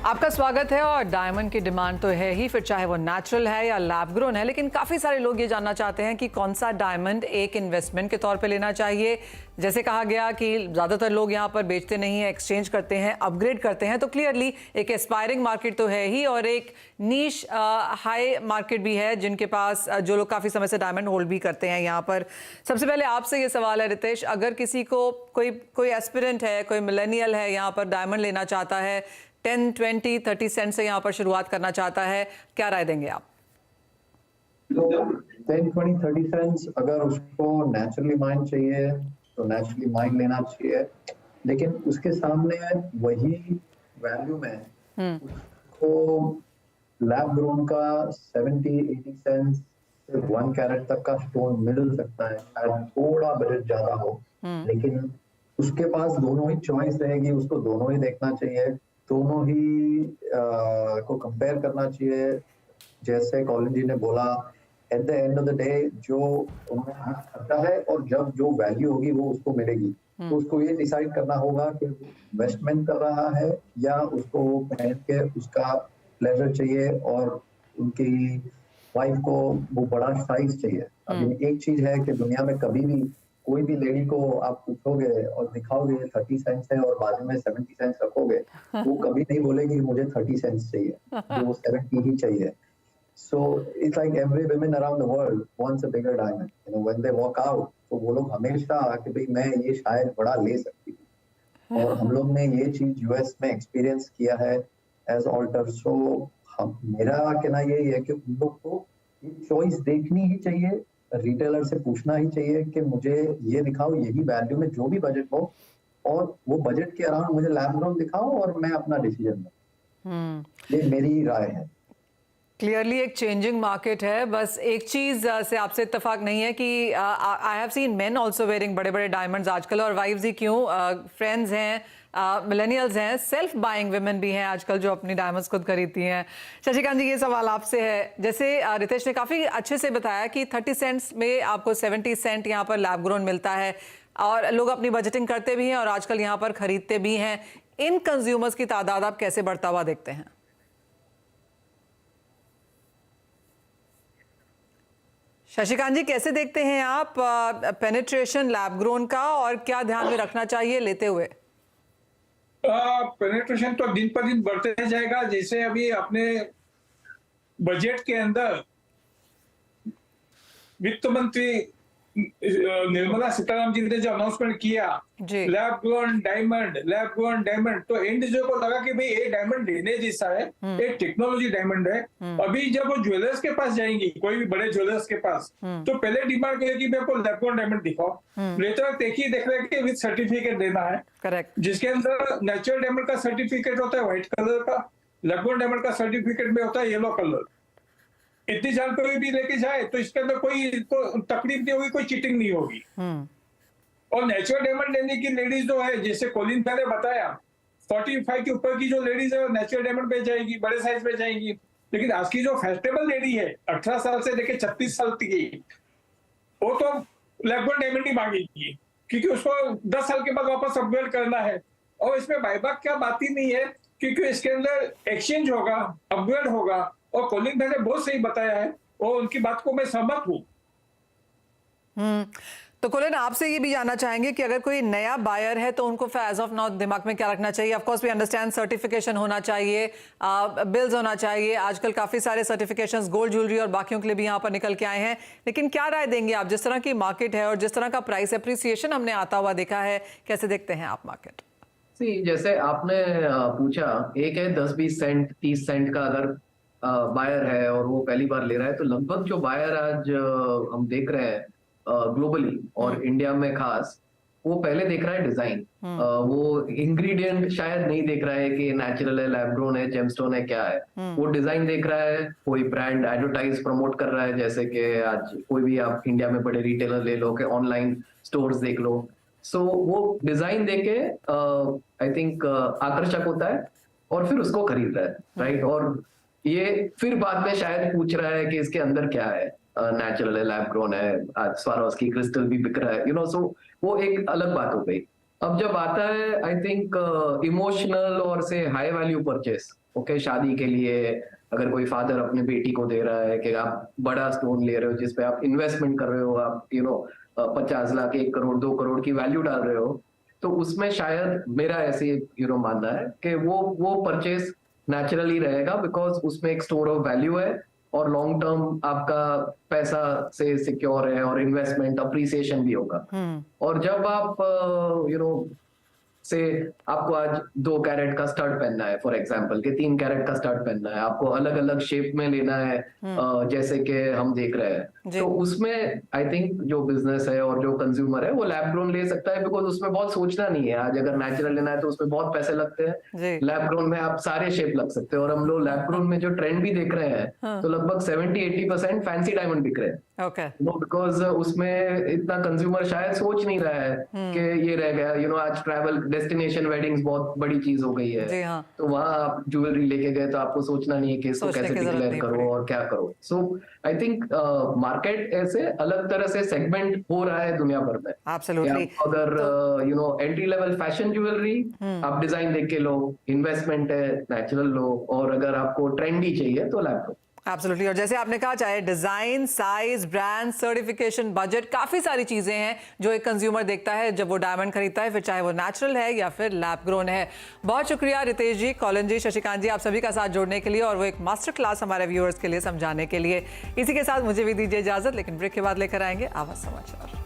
आपका स्वागत है। और डायमंड की डिमांड तो है ही, फिर चाहे वो नेचुरल है या लैब ग्रोन है, लेकिन काफ़ी सारे लोग ये जानना चाहते हैं कि कौन सा डायमंड एक इन्वेस्टमेंट के तौर पे लेना चाहिए। जैसे कहा गया कि ज़्यादातर लोग यहाँ पर बेचते नहीं हैं, एक्सचेंज करते हैं, अपग्रेड करते हैं, तो क्लियरली एक एस्पायरिंग मार्केट तो है ही और एक नीश हाई मार्केट भी है जिनके पास जो लोग काफ़ी समय से डायमंड होल्ड भी करते हैं। यहाँ पर सबसे पहले आपसे ये सवाल है रितेश, अगर किसी को कोई एस्पिरेंट है, कोई मिलेनियल है, यहाँ पर डायमंड लेना चाहता है, 10, 20, 30 सेंट से यहाँ पर शुरुआत करना चाहता है, क्या राय देंगे आप? तो 10, 20, 30 सेंट्स अगर उसको नेचुरली माइन चाहिए तो नेचुरली माइन लेना चाहिए, लेकिन उसके सामने वही वैल्यू में उसको लैब ग्रोन का 70, 80 सेंट्स से 1 कैरेट तक का स्टोन मिल सकता है। शायद थोड़ा बजट ज्यादा हो, लेकिन उसके पास दोनों ही चॉइस रहेगी, उसको दोनों ही देखना चाहिए, दोनों ही को कंपेयर करना चाहिए। जैसे कॉलिन जी ने बोला, at the end of the day जो उन्होंने आज खर्चा है और जब जो वैल्यू होगी वो उसको मिलेगी, तो उसको ये डिसाइड करना होगा कि इन्वेस्टमेंट कर रहा है या उसको पहन के उसका प्लेजर चाहिए और उनकी वाइफ को वो बड़ा साइज चाहिए। अब एक चीज है कि दुनिया में कभी भी कोई भी लेडी को आप पूछोगे और दिखाओगे 30 सेंट्स है और बाद में 70 सेंट्स रखोगे, वो कभी नहीं बोलेगी मुझे 30 सेंट्स चाहिए, वो 70 ही चाहिए। So it's like every women around the world wants a bigger diamond. You know, when they walk out, तो वो लोग हमेशा कि भाई मैं ये शायद बड़ा ले सकती हूँ, और हम लोग ने ये चीज यूएस में एक्सपीरियंस किया है एज ऑल्टर। सो मेरा कहना यही है कि उन लोग को चॉइस देखनी ही चाहिए, रिटेलर से पूछना ही चाहिए कि मुझे ये दिखाओ यही वैल्यू में जो भी बजट हो, और वो बजट के अराउंड मुझे लैब ग्रोन दिखाओ और मैं अपना डिसीजन लूं। ये मेरी राय है। क्लियरली एक चेंजिंग मार्केट है। बस एक चीज से आपसे इत्तेफाक नहीं है कि I have seen main also wearing बड़े बड़े डायमंड्स आजकल, और वाइफ्स ही क्यों, फ्रेंड्स हैं, मिलेनियल्स हैं, सेल्फ बाइंग विमेन भी हैं आजकल जो अपनी डायमंड्स खुद खरीदती हैं। शशिकांत जी, ये सवाल आपसे है। जैसे रितेश ने काफ़ी अच्छे से बताया कि 30 सेंट्स में आपको 70 सेंट यहाँ पर लैब ग्रोन मिलता है और लोग अपनी बजटिंग करते भी हैं और आजकल यहाँ पर खरीदते भी हैं। इन कंज्यूमर्स की तादाद आप कैसे बढ़ता हुआ देखते हैं? शशिकांत जी, कैसे देखते हैं आप पेनिट्रेशन लैब ग्रोन का, और क्या ध्यान में रखना चाहिए लेते हुए? पेनिट्रेशन तो दिन पर दिन बढ़ते जाएगा। जैसे अभी अपने बजट के अंदर वित्त मंत्री निर्मला सीतारामन जी ने जो अनाउंसमेंट किया, लैब ग्रोन डायमंड, तो एंड जो को लगा कि भाई ये डायमंड लेने जैसा है, एक टेक्नोलॉजी डायमंड है। अभी जब वो ज्वेलर्स के पास जाएंगी, कोई भी बड़े ज्वेलर्स के पास, तो पहले डिमांड करेगी मेरे को लैब ग्रोन डायमंड दिखाओ। लेटर देख रहे कि विद सर्टिफिकेट देना है, करेक्ट, जिसके अंदर नेचुरल डायमंड का सर्टिफिकेट होता है व्हाइट कलर का, लैब ग्रोन डायमंड का सर्टिफिकेट में होता है येलो कलर। इतनी जानकारी भी लेके जाए तो इसके अंदर कोई तकलीफ नहीं होगी, कोई चीटिंग नहीं होगी। और नेचुरल डायमंड लेने की लेडीज जो है, जैसे कॉलिन ने बताया, 45 के ऊपर की जो लेडीज है वो नेचुरल डायमंड पे जाएगी, बड़े साइज पे जाएंगी। लेकिन आज की जो फैशनेबल लेडी है 18 साल से लेके 36 साल की, वो तो लैब डायमंड ही मांगेगी, क्योंकि उसको 10 साल के बाद वापस अपग्रेड करना है। और इसमें बायबैक क्या बात ही नहीं है, क्योंकि इसके अंदर एक्सचेंज होगा, अपग्रेड होगा। और कॉलिन ने बहुत सही बताया है और उनकी बात को मैं सहमत हूँ। तो कॉलिन, आपसे ये भी जानना चाहेंगे कि अगर कोई नया बायर है तो उनको एज ऑफ नाउ दिमाग में क्या रखना चाहिए? Of course we understand certification होना चाहिए, बिल्स होना चाहिए, आजकल काफी सारे सर्टिफिकेशंस गोल्ड ज्वेलरी और बाकियों के लिए भी यहाँ पर निकल के आए हैं, लेकिन क्या राय देंगे आप, जिस तरह की मार्केट है और जिस तरह का प्राइस एप्रिसिएशन हमने आता हुआ देखा है, कैसे देखते हैं आप मार्केट? जैसे आपने पूछा, एक है 10-20 सेंट 30 सेंट का अगर बायर है और वो पहली बार ले रहा है, तो लगभग जो बायर आज हम देख रहे हैं ग्लोबली और इंडिया में खास, वो पहले देख रहा है डिजाइन, वो इंग्रेडिएंट शायद नहीं देख रहा है कि नेचुरल है, लैब ग्रोन है, जेमस्टोन है, क्या है। वो डिजाइन देख रहा है, कोई ब्रांड एडवर्टाइज प्रमोट कर रहा है, जैसे कि आज कोई भी आप इंडिया में बड़े रिटेलर ले लो, कि ऑनलाइन स्टोर्स देख लो। सो वो डिजाइन देके आई थिंक आकर्षक होता है और फिर उसको खरीद रहा है, राइट। और ये फिर बाद में शायद पूछ रहा है कि इसके अंदर क्या है, नेचुरल है, लैब ग्रोन है, स्वारोस्की क्रिस्टल भी बिक रहा है, सो वो एक अलग बात हो गई। अब जब आता है आई थिंक इमोशनल और से हाई वैल्यू परचेस, ओके, शादी के लिए अगर कोई फादर अपने बेटी को दे रहा है कि आप बड़ा स्टोन ले रहे हो जिसपे आप इन्वेस्टमेंट कर रहे हो, आप 50 लाख 1 करोड़ 2 करोड़ की वैल्यू डाल रहे हो, तो उसमें शायद मेरा ऐसे मानना है कि वो परचेस नेचुरली रहेगा, बिकॉज उसमें एक स्टोर ऑफ वैल्यू है और लॉन्ग टर्म आपका पैसा से सिक्योर है और इन्वेस्टमेंट अप्रिसिएशन भी होगा। और जब आप से आपको आज 2 कैरेट का स्टड पहनना है फॉर एग्जांपल, कि 3 कैरेट का स्टड पहनना है, आपको अलग अलग शेप में लेना है, जैसे कि हम देख रहे हैं, तो उसमें आई थिंक जो बिजनेस है और जो कंज्यूमर है वो लैब ग्रोन ले सकता है, बिकॉज उसमें बहुत सोचना नहीं है। आज अगर नेचुरल लेना है तो उसमें बहुत पैसे लगते हैं, लैब ग्रोन में आप सारे शेप लग सकते हैं। और हम लोग लैब ग्रोन में जो ट्रेंड भी देख रहे हैं तो लगभग 70-80% फैंसी डायमंड बिक रहे हैं, बिकॉज उसमें इतना कंज्यूमर शायद सोच नहीं रहा है कि ये रह गया। आज ट्रैवल डेस्टिनेशन वेडिंग्स बहुत बड़ी चीज हो गई है, तो वहां आप ज्वेलरी लेके गए तो आपको सोचना नहीं है कि इसको कैसे डिक्लेयर करो और क्या करो। सो आई थिंक मार्केट ऐसे अलग तरह से सेगमेंट हो रहा है दुनिया भर में। Absolutely. अगर एंट्री लेवल फैशन ज्वेलरी आप डिजाइन देख के लो, इन्वेस्टमेंट है नेचुरल लो, और अगर आपको ट्रेंडी चाहिए तो लैब लो। एब्सोल्युटली। और जैसे आपने कहा, चाहे design, size, brand, certification, budget, काफी सारी चीजें हैं जो एक कंज्यूमर देखता है जब वो डायमंड खरीदता है, फिर चाहे वो नेचुरल है या फिर लैब ग्रोन है। बहुत शुक्रिया रितेश जी, कॉलिन जी, शशिकांत जी, आप सभी का साथ जोड़ने के लिए और वो एक मास्टर क्लास हमारे व्यूअर्स के लिए समझाने के लिए। इसी के साथ मुझे भी दीजिए इजाजत, लेकिन ब्रेक के बाद लेकर आएंगे आवाज समाचार।